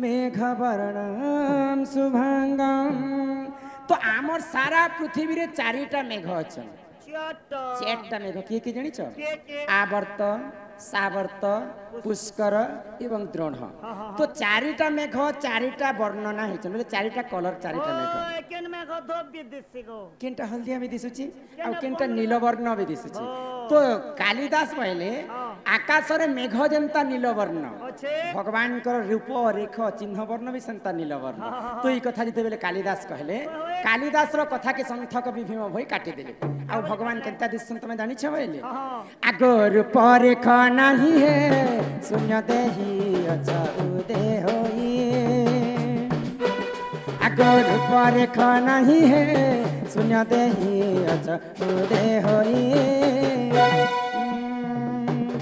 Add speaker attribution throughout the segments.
Speaker 1: मेघवर्णम शुभांगम। तो आमर सारा पृथ्वी रे चारिटा मेघ अच्छा चारटा मेघ किए किए जानिछ आवर्त सावर्त पुष्कर एवं द्रोण। तो चारिटा मेघ चारिटा वर्णना है चारिटा कलर चारिटा मेघ केनटा हल्दिया भी दिसुची आ केनटा नीलवर्ण भी दिसुची। तो कालिदास कहले आकाश रे मेघ जेंता नीलवर्ण भगवान कर रूप रेख चिन्ह वर्ण भी सेंता नीलवर्ण। तो ई कथा जिते बेले कालिदास कहले कालिदास रो कथा के संथ कवि भीम भई काटी देले आ भगवान केनता दिसन तमे जानि छ बोले आगो रूप रेख नहीं है शून्य देही अच्छा उदय होई। आगो रूप रेख नहीं है शून्य देही अच्छा उदय होई।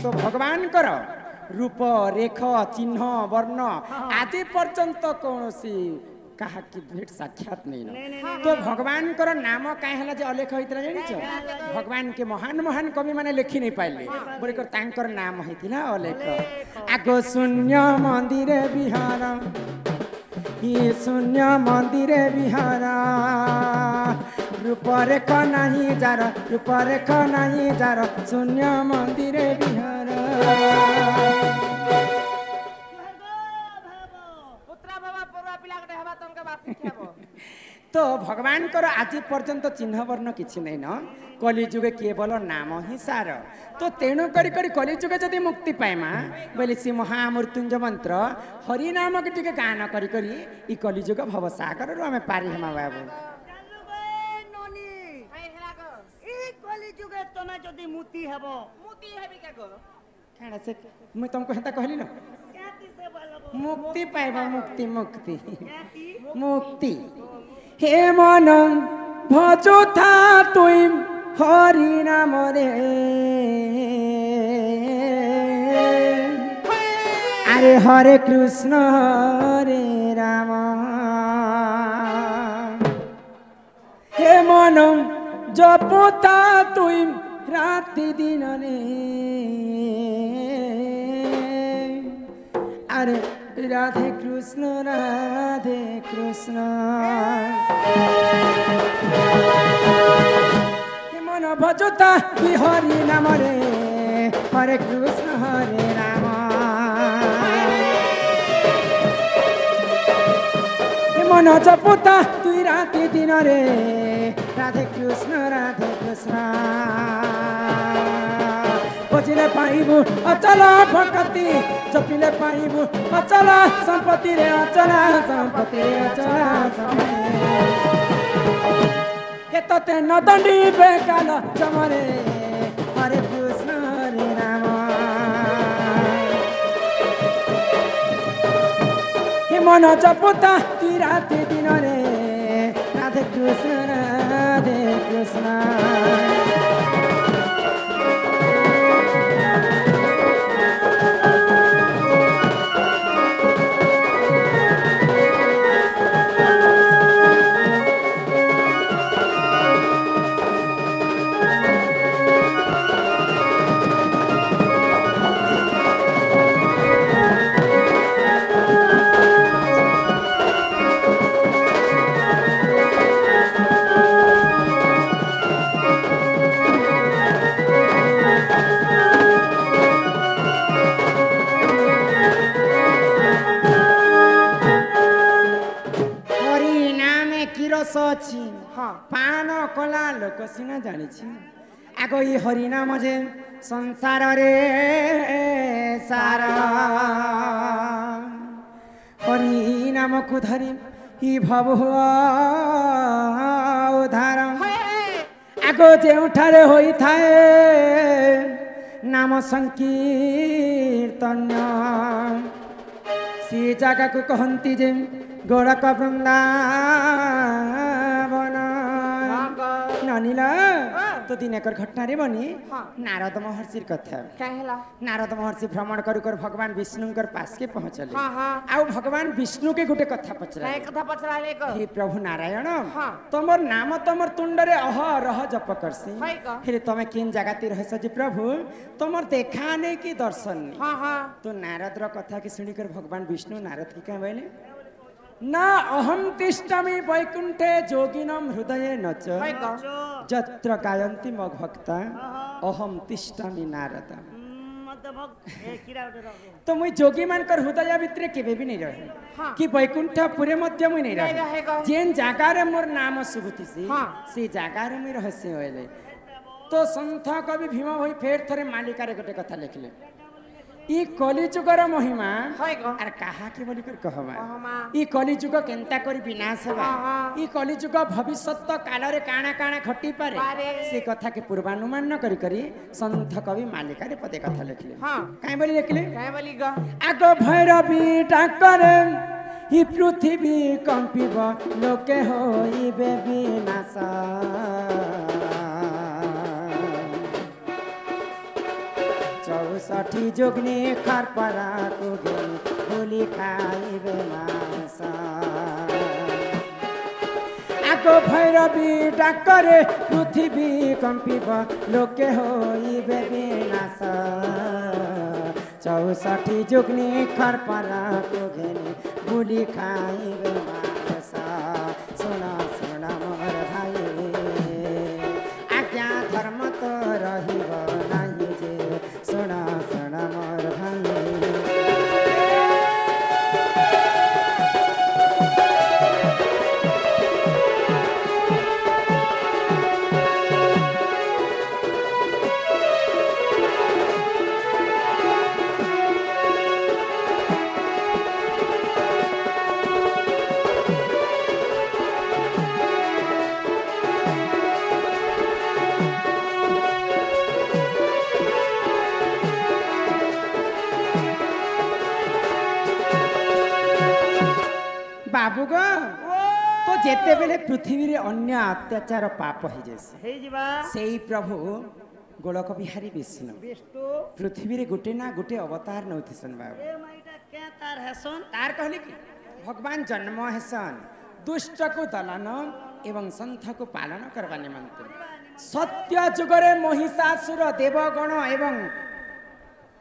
Speaker 1: तो भगवान कर रूप रेख चिन्ह वर्ण आदि पर्यंत कौन सी कहा कि भेट साक्षात नहीं न। तो भगवान कर नाम कहीं जे अलेख होता जानिछ भगवान के महान महान कवि माने लिखि नहीं पाइले बोले कर तांकर नाम होता अलेख। आगो शून्य मंदिर विहार ये शून्य मंदिर विहार रूप रेख नहीं जार रूप रेख नहीं जार शून्य मंदिर विहार। तो भगवान कर आज पर्यंत चिन्ह वर्ण किसी नहीं न कली जुगे केवल नाम ही सार। तो तेणु करी कली जुगे जदि मुक्ति पाइमा बोले सी महामृत्युंजय मंत्र हरि नाम के टिके गान करी करी ई कली जुग भवसागर रु आमे पारी हेमा बाबू
Speaker 2: तमे जदि मुक्ति हेबो
Speaker 3: मुक्ति हेबी का गो
Speaker 1: काना से मैं तुमको हेता कहली न मुक्ति पाइबा मुक्ति मुक्ति मुक्ति हे मन भजो था तुम हरि नाम रे अरे हरे कृष्ण हरे राम। हे मन जपता तुम राति दिन रे अरे राधे कृष्ण मन भजता कि हरि नाम रे हरे कृष्ण हरे राम। मन जपता तुई राति दिन रे राधे कृष्ण खोजिले पाइबु अचल भक्ति जपिले पाइबु अचल संपत्ति रे अचल संपत्ति रे अचल ये तते नदंडी बेकाल जमरे हरे कृष्ण हरे राम। हे मन जपता तुई राति दिन रे राधे कृष्ण पान कला लोक सीना जानी आगो ये हरिनाम जे संसार रे सारा हरिनाम को धरी ही भव उधार आगो जेठारे होई थाए नाम संकीर्तन सी जगह को कहती जे गोरख वृंदावन नानीला तो दिन एक घटना रे बनी
Speaker 3: हाँ।
Speaker 1: नारद महर्षि कथा
Speaker 3: कहला
Speaker 1: नारद महर्षि भ्रमण कर भगवान विष्णु पास के पहुंचले
Speaker 3: हाँ हाँ
Speaker 1: आउ भगवान विष्णु के गुटे कथा पचरा
Speaker 3: नहीं कथा पचरा ले को
Speaker 1: हे प्रभु नारायण
Speaker 3: हाँ।
Speaker 1: तमर नाम तमर तुंडरे अह रह जप करसी
Speaker 3: है का
Speaker 1: फिर तमे किन जगह ती रहस जी प्रभु तमर देखा नहीं कि दर्शन नहीं
Speaker 3: हाँ हाँ
Speaker 1: तो नारद रो कथा की सुनिकर भगवान विष्णु नारद की कह बोले ना अहम तिष्ठामि वैकुंठे जोगिनम हृदये नच
Speaker 3: है का
Speaker 1: जत्र गायन्ति मग भक्ता अहम तिष्ठामि नारद
Speaker 2: मत भक्त ए किरा उठे रहो
Speaker 1: तो मुई जोगी मानकर हृदय भितरे केबे भी नहीं रहे
Speaker 3: हाँ।
Speaker 1: कि वैकुंठ पुरे मध्य मुई नहीं
Speaker 3: नहीं
Speaker 1: रहे
Speaker 3: रहेगा।
Speaker 1: जेन जागारे मोर नाम सुबुतिसी
Speaker 3: हाँ।
Speaker 1: से जागारे मुई रहस्य होइले तो संथ कवि भीम होई फेर थरे मालिकारे गोटे कथा लिखले ई कलिजुगर महिमा
Speaker 3: है का
Speaker 1: आर काहा के बोली कर कहमा
Speaker 3: कहमा।
Speaker 1: ई कलिजुग केनता करी विनाश हेबा
Speaker 3: हाँ, हाँ।
Speaker 1: ई कलिजुग भविष्यत काल रे काना काना घटी पारे
Speaker 3: पारे।
Speaker 1: से कथा के पूर्वानुमान न करी करी संत कवि मालिकारे पदे कथा लिखले
Speaker 3: हाँ।
Speaker 1: काई बोली लिखले
Speaker 3: कह बोली गा
Speaker 1: आग भैरवी डाकरे हि पृथ्वी कंपिब लोके होइबे विनाश चौसठी जोगनी खरपरा कुगे भूली खाइबे मांस आग भैरवी डाकरे पृथ्वी कंपिब लोके होइबे विनाश चौसठी जुगनी खरपरा कुगे भूली खाइबे मांस सुना सुना मोर भाई आज्ञा धर्म तो रहिब नाही जे सुना सुना मोर भाई बाबू गो तो जेते बेले पृथ्वी रे अन्य अत्याचार पाप हो जैसे
Speaker 2: हे जीवा
Speaker 1: सेई प्रभु गोलक बिहारी विष्णु
Speaker 2: बिष्टु
Speaker 1: पृथ्वी रे गुटे ना गुटे अवतार नौथिसन बाबू
Speaker 2: ए माइटा क्या तार हेसन
Speaker 1: तार कहले कि भगवान जन्म हेसन दुष्ट को दलन एवं संथ को पालन करवा निमंत्रण सत्य जुगरे महिषासुर देवगण एवं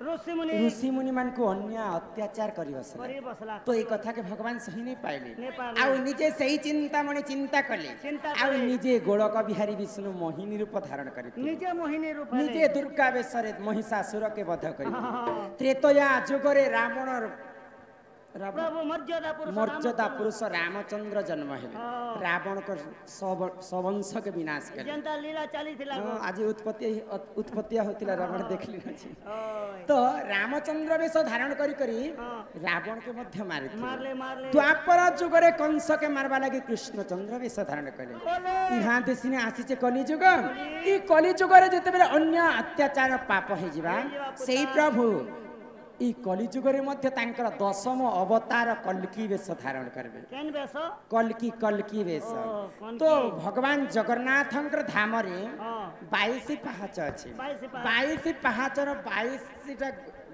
Speaker 2: ऋषि मुनि
Speaker 1: ऋषि मुनि मान को अन्य अत्याचार करी बसला
Speaker 2: करी बसला
Speaker 1: तो ये कथा के भगवान सही नहीं पाइले
Speaker 2: नहीं पाइले।
Speaker 1: आउ निजे सही चिंता मने चिंता कले
Speaker 2: चिंता
Speaker 1: आउ
Speaker 2: कले।
Speaker 1: निजे गोलक बिहारी विष्णु मोहिनी रूप धारण करिते
Speaker 2: निजे मोहिनी रूप
Speaker 1: निजे दुर्गा बेशरे महिषासुर के वध करी
Speaker 2: हाँ।
Speaker 1: त्रेतया जुगरे रावण
Speaker 2: प्रभु मर्यादा पुरुष
Speaker 1: मर्यादा पुरुष रामचंद्र जन्म हेले
Speaker 2: हाँ।
Speaker 1: रावण को सवंश के विनाश करे
Speaker 2: जनता लीला चली थिला
Speaker 1: हाँ, आज उत्पत्ति होतिला रावण देखली अछि
Speaker 2: ओय
Speaker 1: तो रामचंद्र वेश धारण करी करी
Speaker 2: हाँ।
Speaker 1: रावण के मध्य मारे
Speaker 2: मारले मारले
Speaker 1: द्वापर जुगरे कंस के मारवा लगी कृष्णचंद्र वेश धारण कले
Speaker 2: बोले
Speaker 1: इहाँ देशिने आसीचे कलिजुग ई कलिजुगरे जेते बेले अन्य अत्याचार पाप हे जिबा सेई प्रभु ई कलिजुगरे मध्य तांकर दशम अवतार कल्की वेश धारण करबे
Speaker 2: केन बेसो
Speaker 1: कल्की वेश
Speaker 2: कल्की।
Speaker 1: तो भगवान जगन्नाथंकर धाम रे
Speaker 2: हां
Speaker 1: 22 पाहाच अछि
Speaker 2: 22 पाहाच।
Speaker 1: 22 पाहाचर 22 टा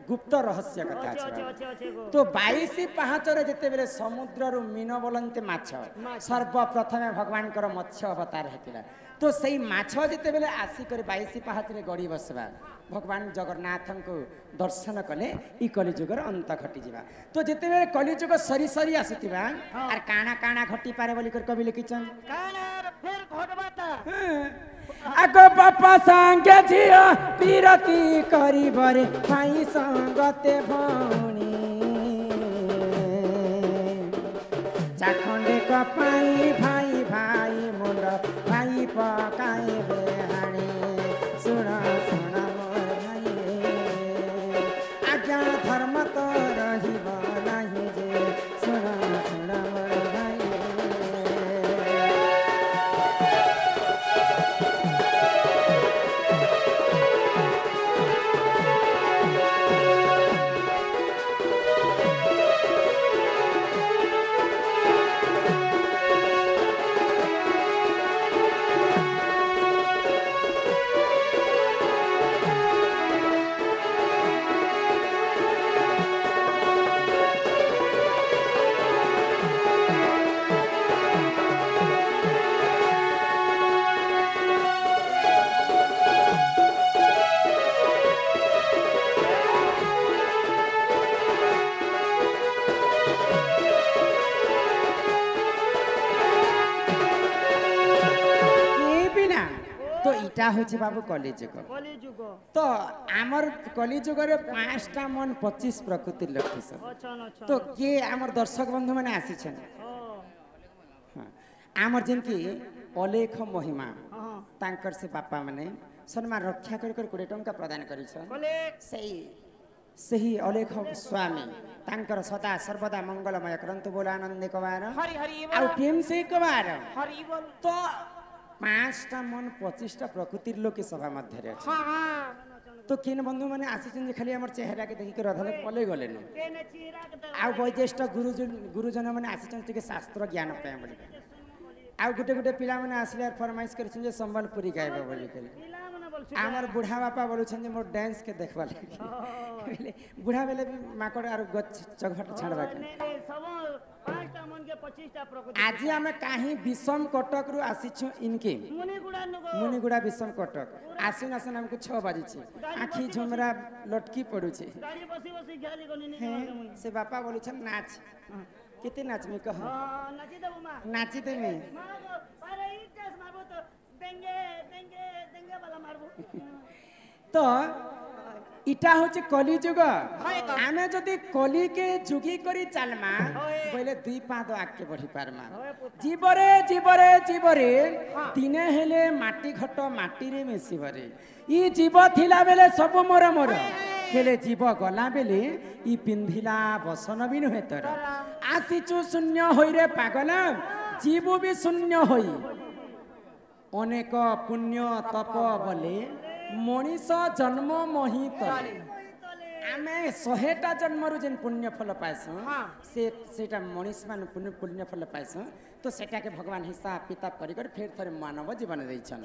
Speaker 1: गुप्त रहस्य कथा
Speaker 2: अच्छे अच्छे
Speaker 1: अछि
Speaker 2: अच्छे अच्छे गो
Speaker 1: तो 22 पाहाचर जेते बेले समुद्र रु मीन बोलन्ते माछ सर्वप्रथमे भगवान कर मत्स्य अवतार हेतिला तो सही माछ जेते बेले आसी करे 22 पाहाचरे गड़ी बसबा भगवान जगन्नाथन को दर्शन कले ई कलिजुगर अंत घटी जिबा तो जेते बेले कलिजुग सरी सरी आसुतिबा आर काना काना घटी पारे बोली कर कवि लिखिछन
Speaker 2: कानार फिर घटबाता
Speaker 1: आगो बापा संगे झिया पीरती करी बरे भाई संगते भौणी चाखंडे कपाई भाई भाई मुंड भाई पकाए बेहाणे सुन सुन मोर भाई आज्ञा धर्म तो रहिब नाही जे सुन सुन मोर भाई এটা হচ্ছে বাবু কলিযুগ
Speaker 2: কলি যুগ
Speaker 1: তো আমার কলিযুগরে 5টা মন 25 প্রকৃতির লক্ষ্য
Speaker 2: অছন অছন
Speaker 1: তো কিଏ আমার দর্শক বন্ধু মানে আসিছেন
Speaker 2: ও
Speaker 1: আমার যেন কি অলেখ মহিমা
Speaker 2: হ্যাঁ
Speaker 1: ତାଙ୍କର ସେ ବାପା ମାନେ ସମ୍ମାନ ରକ୍ଷା କରି 20 ଟଙ୍କା ପ୍ରଦାନ କରିଛନ୍
Speaker 2: কলি
Speaker 1: ସେହି ଅଲେଖ ସ୍ୱାମୀ ତାଙ୍କର ସଦା ସର୍ବଦା ମଙ୍ଗଳମୟ କରନ୍ତୁ ବୋଲ ଆନନ୍ଦ କବାର
Speaker 2: হরি হরি
Speaker 1: ଆଉ କେମ୍ ସେ କବାର
Speaker 2: হরি বল
Speaker 1: ତ 5ଟା ମନ 25ଟା ପ୍ରକୃତିର ଲୋକ ସଭା ମଧ୍ୟରେ ଅଛି
Speaker 2: হ্যাঁ হ্যাঁ
Speaker 1: ତ କିନ ବନ୍ଧୁ ମାନେ ଆସିଛନ୍ତି ଯେ ଖାଲି ଆମର ଚେହେରାକେ ଦେଖିକି ରଧଲେ ପଳେଇ ଗଲେନ
Speaker 2: কেনে চিরা কে
Speaker 1: ଆଉ ବୈଜ୍ୟେଷ୍ଠ ଗୁରୁଜନ ମାନେ ଆସିଛନ୍ତି ଟିକେ ଶାସ୍ତ୍ର ଜ୍ଞାନ ପାଇଁ ବୋଲି ଆଉ ଗୋଟେ ଗୋଟେ ପିଲାମାନେ ଆସିଲେ ଫରମାଇଶ କରିଛନ୍ତି ଯେ ସମ୍ବଲପୁରୀ ଗାଇବେ ବୋଲି କରି
Speaker 2: পিলা মানে বলছি
Speaker 1: আমার বুড়া বাপা বলছেন মোর ড্যান্স কে দেখবা লাগি বুড়া বেলে भी মাকড় আর গছ চঘট ছাড়বা
Speaker 2: নে সব 5টা মন কে 25টা প্রকৃতি
Speaker 1: আজি আমি কাহি বিষম কটক রু আসিছু ইনকে
Speaker 2: মুনি গুড়া নগো
Speaker 1: মুনিগুড়া বিষম কটক আসুন আসুন আমাকে 6 বাজিছে আখি ঝুমরা লটকি পড়ুছে
Speaker 2: গাড়ি বসি বসি ঘালি গনি নি
Speaker 1: সে বাপা বলছেন নাচ কেতে নাচমি কহ
Speaker 2: হ্যাঁ নাচি দেবো মা
Speaker 1: নাচি দেমি
Speaker 2: মা গো আরে এই ডান্স মারবো তো দেঙ্গে দেঙ্গে দেঙ্গে वाला মারবো
Speaker 1: তো ইটা হচ্ছে কলিযুগ আমি যদি কলিকে যুগি করি চালমা বলে 2 পাদ আগে বঢ়ি পারমা জীবরে জীবরে জীবরে দিনে হেলে মাটি ঘট মাটিরে মিশিবরে ই জীব থিলা বেলে সব মোর মোর হেলে জীব গলা বেলে ই পিন্ধিলা বসন বি নুহে তোর আসিছু শূন্য হইরে পাগল জীব বি শূন্য হই অনেক পুণ্য তপ বলে মଣିষ জন্ম মহি তলে ଆମେ 100ଟା ଜନ୍ମରୁ ଯେନ୍ ପୁଣ୍ୟ ଫଳ ପାଇସୁଁ ସେଟା ମଣିଷ ମାନେ ପୁଣ୍ୟ ଫଳ ପାଇସୁଁ ତ ସେଟାକେ ଭଗବାନ ହିସାବ ପିତାବ କରି ଫେର ଥରେ ମାନବ ଜୀବନ ଦେଇଛନ୍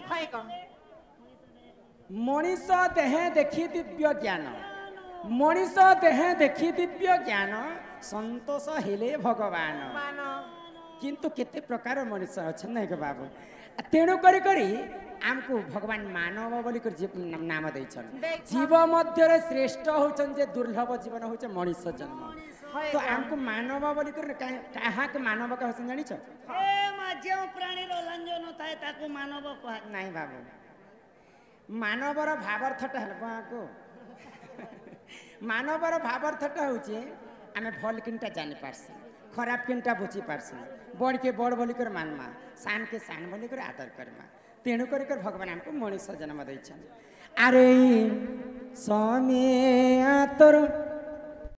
Speaker 1: ମଣିଷ ଦେହେ ଦେଖି ଦିବ୍ୟ ଜ୍ଞାନ ମଣିଷ ଦେହେ ଦେଖି ଦିବ୍ୟ ଜ୍ଞାନ ସନ୍ତୋଷ ହେଲେ ଭଗବାନ କିନ୍ତୁ କେତେ ପ୍ରକାର ମଣିଷ ଅଛନ୍ତି ନାଇଁ କେ ବାବୁ ତେଣୁ କରି କରି ଆମକୁ ଭଗବାନ ମାନବ ବୋଲି ନାମ ଦେଇଛନ୍ ଜୀବ ମଧ୍ୟରେ ଶ୍ରେଷ୍ଠ ହଉଛନ୍ ଯେ ଦୁର୍ଲଭ ଜୀବନ ହଉଛେ ମଣିଷ ଜନ୍ମ ତ ଆମକୁ ମାନବ ବୋଲି କରି କାହାକେ ମାନବ କହସନ୍ ଜାଣିଛ
Speaker 2: ଏ ମା ଯେଉଁ ପ୍ରାଣୀର ଲାଞ୍ଜ ନଥାଏ ତାକୁ ମାନବ କୁହା
Speaker 1: ନାଇଁ ବାବୁ ମାନବର ଭାବାର୍ଥଟା ହେଲା ବାକୁ ମାନବର ଭାବାର୍ଥଟା ହଉଛି ଆମେ ଭଲ କିନଟା ଜାଣି ପାରସୁ ଖରାପ କିନଟା ବୁଝି ପାରସୁ ବড়কে বড় বলি করে মানমা সানকে সান বলি করে আদর করমা তেণু করে ভগবান আমাকে মনুষ্য জন্ম দিয়েছেন আরে সমে তোর